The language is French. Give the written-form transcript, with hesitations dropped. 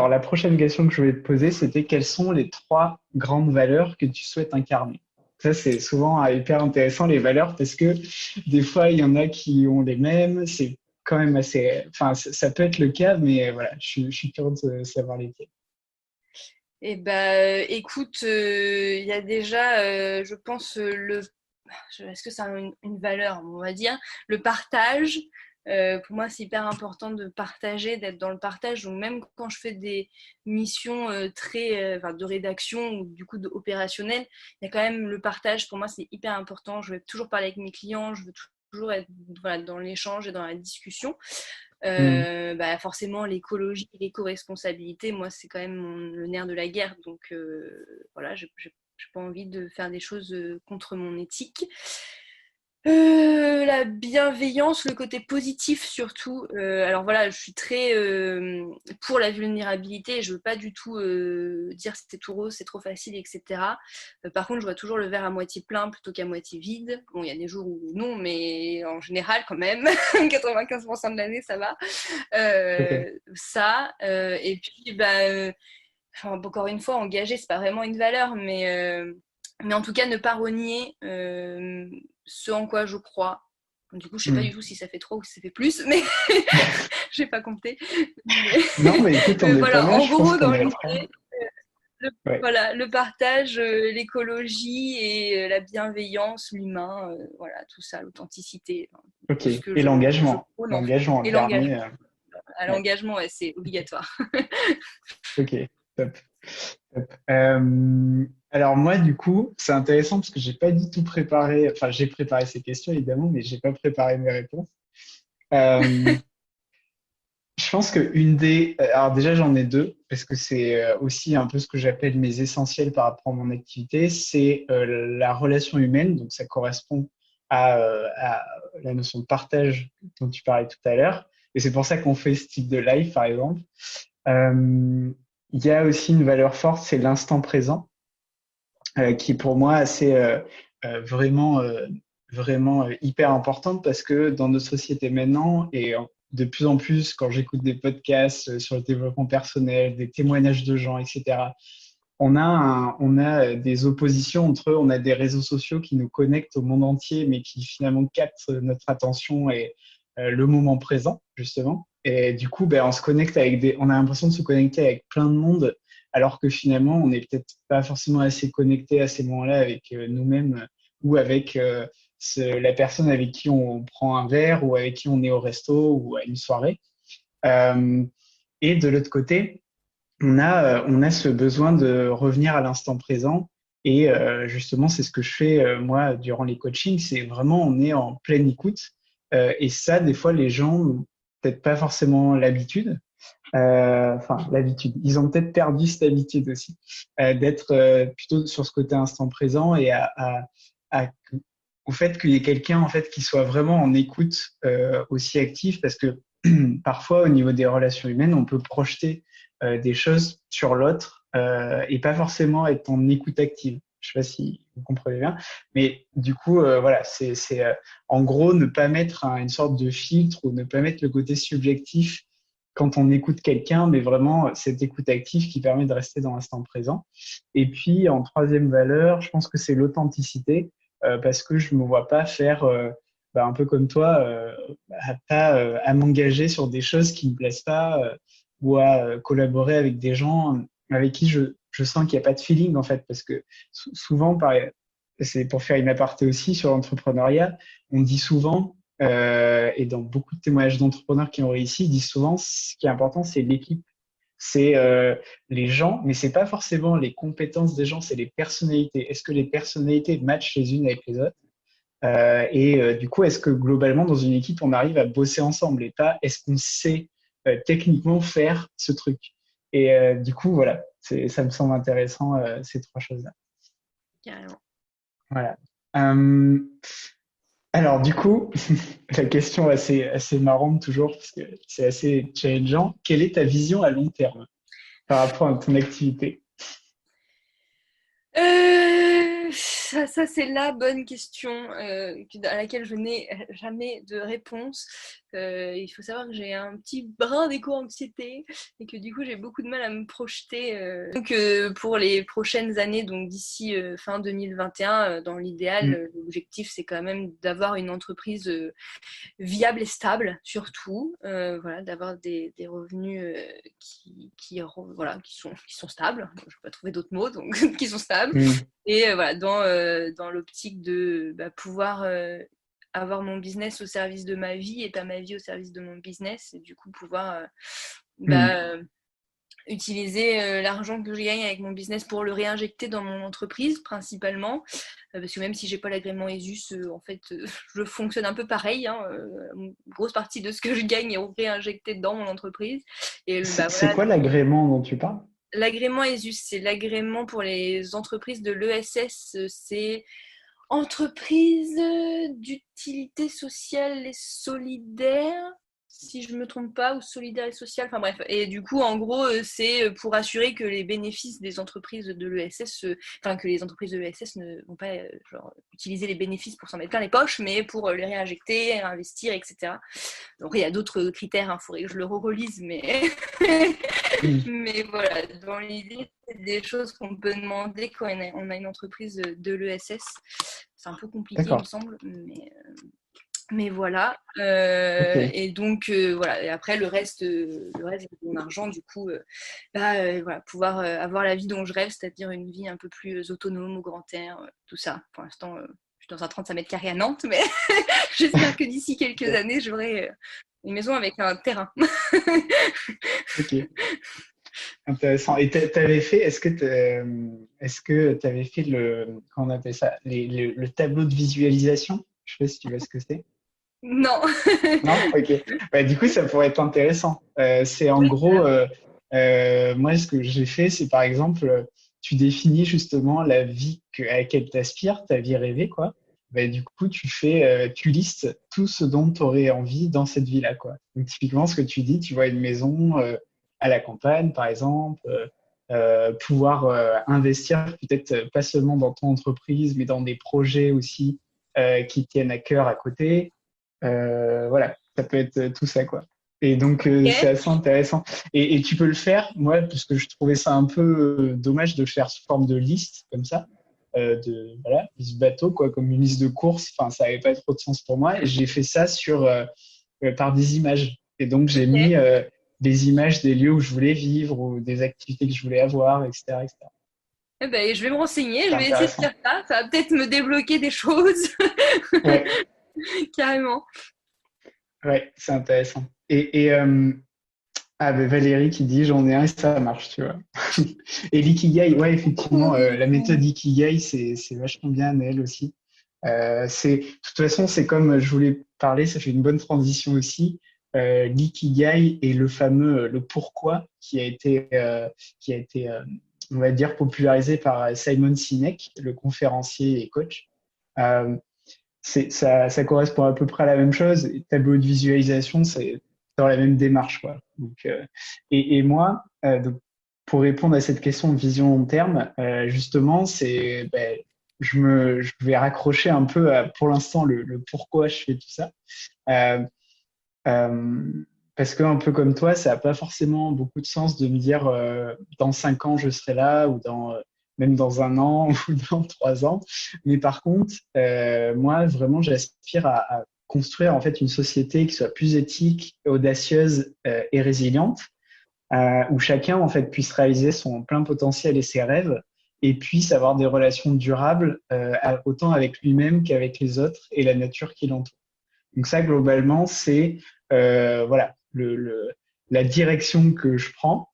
Alors, la prochaine question que je voulais te poser, c'était quelles sont les trois grandes valeurs que tu souhaites incarner? Ça, c'est souvent hyper intéressant, les valeurs, parce que des fois, il y en a qui ont les mêmes. C'est quand même assez. Enfin, ça peut être le cas, mais voilà, je suis curieux de savoir lesquelles. Eh ben, écoute, il y a déjà, je pense, est-ce que c'est une valeur, on va dire, le partage. Pour moi, c'est hyper important de partager, d'être dans le partage. Donc, même quand je fais des missions enfin, de rédaction ou du coup opérationnelles, il y a quand même le partage. Pour moi, c'est hyper important. Je veux toujours parler avec mes clients, je veux toujours être voilà, dans l'échange et dans la discussion. Hmm. Bah forcément, l'écologie et l'éco-responsabilité, moi, c'est quand même le nerf de la guerre. Donc voilà, j'ai pas envie de faire des choses contre mon éthique. La bienveillance, le côté positif surtout. Alors voilà, je suis très pour la vulnérabilité. Je veux pas du tout dire c'est tout rose, c'est trop facile, etc. Par contre, je vois toujours le verre à moitié plein plutôt qu'à moitié vide. Bon, il y a des jours où non, mais en général quand même, 95% de l'année ça va. Ok. Et puis bah, enfin, encore une fois, engager, c'est pas vraiment une valeur, mais en tout cas, ne pas renier ce en quoi je crois. Du coup, je sais pas du Hmm. tout si ça fait trop ou si ça fait plus, mais j'ai pas compté. Mais, Non, mais écoute, on est pas voilà, mal. en Je pense gros, qu'on dans est à peu près. l'idée, Ouais. voilà, le partage, l'écologie et la bienveillance, l'humain, voilà, tout ça, l'authenticité, enfin, Ok. tout ce que Et je l'engagement. prône en fait. L'engagement en Et l'engagement. dernier. Ouais. L'engagement, ouais, c'est obligatoire. Ok. Top. Top. Alors moi, du coup, c'est intéressant parce que j'ai pas du tout préparé. Enfin, j'ai préparé ces questions évidemment, mais j'ai pas préparé mes réponses. Euh, je pense que une des. Alors déjà, j'en ai deux parce que c'est aussi un peu ce que j'appelle mes essentiels par rapport à mon activité. C'est la relation humaine, donc ça correspond à la notion de partage dont tu parlais tout à l'heure. Et c'est pour ça qu'on fait ce type de live, par exemple. Euh, il y a aussi une valeur forte, c'est l'instant présent, qui est pour moi assez vraiment, vraiment hyper importante parce que dans notre société maintenant, de plus en plus, quand j'écoute des podcasts sur le développement personnel, des témoignages de gens, etc., on a des oppositions entre eux, on a des réseaux sociaux qui nous connectent au monde entier, mais qui finalement captent notre attention et le moment présent, justement. Et du coup, ben, on a l'impression de se connecter avec plein de monde, alors que finalement, on n'est peut-être pas forcément assez connecté à ces moments-là avec nous-mêmes ou avec la personne avec qui on prend un verre ou avec qui on est au resto ou à une soirée. Euh, et de l'autre côté, on a ce besoin de revenir à l'instant présent. Et justement, c'est ce que je fais moi durant les coachings. C'est vraiment, on est en pleine écoute. Et ça, des fois, les gens n'ont peut-être pas forcément l'habitude. Enfin, l'habitude. Ils ont peut-être perdu cette habitude aussi d'être plutôt sur ce côté instant présent et à- au fait qu'il y ait quelqu'un en fait qui soit vraiment en écoute aussi actif parce que parfois au niveau des relations humaines on peut projeter des choses sur l'autre et pas forcément être en écoute active. Je sais pas si vous comprenez bien, mais du coup voilà c'est en gros ne pas mettre une sorte de filtre ou ne pas mettre le côté subjectif quand on écoute quelqu'un, mais vraiment cette écoute active qui permet de rester dans l'instant présent. Et puis, en troisième valeur, je pense que c'est l'authenticité, parce que je ne me vois pas faire, bah, un peu comme toi, à m'engager sur des choses qui ne me plaisent pas, ou à collaborer avec des gens avec qui je sens qu'il n'y a pas de feeling, en fait, parce que souvent, c'est pour faire une aparté aussi sur l'entrepreneuriat, on dit souvent, et dans beaucoup de témoignages d'entrepreneurs qui ont réussi, ils disent souvent ce qui est important, c'est l'équipe, c'est les gens, mais c'est pas forcément les compétences des gens, c'est les personnalités. Est-ce que les personnalités matchent les unes avec les autres? Du coup, est-ce que globalement, dans une équipe, on arrive à bosser ensemble et pas est-ce qu'on sait techniquement faire ce truc? Et du coup, voilà, ça me semble intéressant, ces trois choses-là. Carrément. Voilà. Alors, du coup, la question assez marrante toujours, parce que c'est assez challengeant. Quelle est ta vision à long terme par rapport à ton activité? Ça c'est la bonne question à laquelle je n'ai jamais de réponse. Il faut savoir que j'ai un petit brin d'éco-anxiété et que du coup j'ai beaucoup de mal à me projeter. Donc pour les prochaines années, donc d'ici fin 2021, dans l'idéal, l'objectif c'est quand même d'avoir une entreprise viable et stable, surtout, voilà, d'avoir des revenus voilà, qui sont stables. Je ne vais pas trouver d'autres mots, donc qui sont stables. Et voilà, dans l'optique de pouvoir avoir mon business au service de ma vie et pas ma vie au service de mon business, et du coup pouvoir utiliser l'argent que je gagne avec mon business pour le réinjecter dans mon entreprise principalement, parce que même si j'ai pas l'agrément ESUS, en fait je fonctionne un peu pareil, hein, une grosse partie de ce que je gagne est réinjecté dans mon entreprise. Et c'est quoi l'agrément dont tu parles? L'agrément ESUS, c'est l'agrément pour les entreprises de l'ESS, c'est entreprise d'utilité sociale et solidaire, si je ne me trompe pas, ou solidaire et sociale, enfin bref. Et du coup, en gros, c'est pour assurer que les bénéfices des entreprises de l'ESS, enfin que les entreprises de l'ESS ne vont pas utiliser les bénéfices pour s'en mettre plein les poches, mais pour les réinjecter, investir, etc. Donc il y a d'autres critères, il faudrait que je le relise, mais... mais voilà, dans l'idée, c'est des choses qu'on peut demander quand on a une entreprise de l'ESS. C'est un peu compliqué, il me semble, mais voilà. Et donc, voilà. Et après, le reste de mon argent, du coup, voilà, pouvoir avoir la vie dont je rêve, c'est-à-dire une vie un peu plus autonome, au grand air, tout ça. Pour l'instant, je suis dans un 35 mètres carrés à Nantes, mais j'espère que d'ici quelques années, j'aurai une maison avec un terrain. Ok. Intéressant. Et t'avais fait, est-ce que tu avais fait comment on appelle ça, le tableau de visualisation? Je sais pas si tu vois ce que c'est. Non. Non? Ok. Du coup, ça pourrait être intéressant. C'est en gros, moi, ce que j'ai fait, c'est par exemple, tu définis justement la vie à laquelle tu aspires, ta vie rêvée, quoi. Du coup, tu listes tout ce dont tu aurais envie dans cette vie-là, quoi. Donc, typiquement, ce que tu dis, tu vois une maison à la campagne, par exemple, pouvoir investir peut-être pas seulement dans ton entreprise, mais dans des projets aussi qui tiennent à cœur à côté. Voilà, ça peut être tout ça, quoi. Et donc, c'est assez intéressant. Et tu peux le faire, moi, parce que je trouvais ça un peu dommage de le faire sous forme de liste, comme ça, voilà, liste bateau, quoi, comme une liste de courses. Enfin, ça n'avait pas trop de sens pour moi. Et j'ai fait ça par des images. Et donc, j'ai mis des images des lieux où je voulais vivre ou des activités que je voulais avoir, etc., etc. Je vais me renseigner, je vais essayer de faire ça. Ça va peut-être me débloquer des choses. Ouais. Carrément. Ouais, c'est intéressant. Valérie qui dit j'en ai un et ça marche, tu vois. Et l'ikigai, ouais, effectivement, la méthode ikigai, c'est vachement bien, elle aussi. De toute façon, c'est comme je voulais parler, ça fait une bonne transition aussi. L'ikigai est le pourquoi qui a été, on va dire, popularisé par Simon Sinek, le conférencier et coach. Ça correspond à peu près à la même chose. Et tableau de visualisation, c'est dans la même démarche, quoi. Donc, et moi, donc, pour répondre à cette question de vision long terme, justement, je vais raccrocher un peu pour l'instant le pourquoi je fais tout ça. Parce que un peu comme toi, ça n'a pas forcément beaucoup de sens de me dire dans 5 ans je serai là ou même dans 1 an ou dans 3 ans. Mais par contre, moi vraiment j'aspire à construire en fait une société qui soit plus éthique, audacieuse et résiliente, où chacun en fait puisse réaliser son plein potentiel et ses rêves et puisse avoir des relations durables autant avec lui-même qu'avec les autres et la nature qui l'entoure. Donc ça globalement c'est voilà la direction que je prends.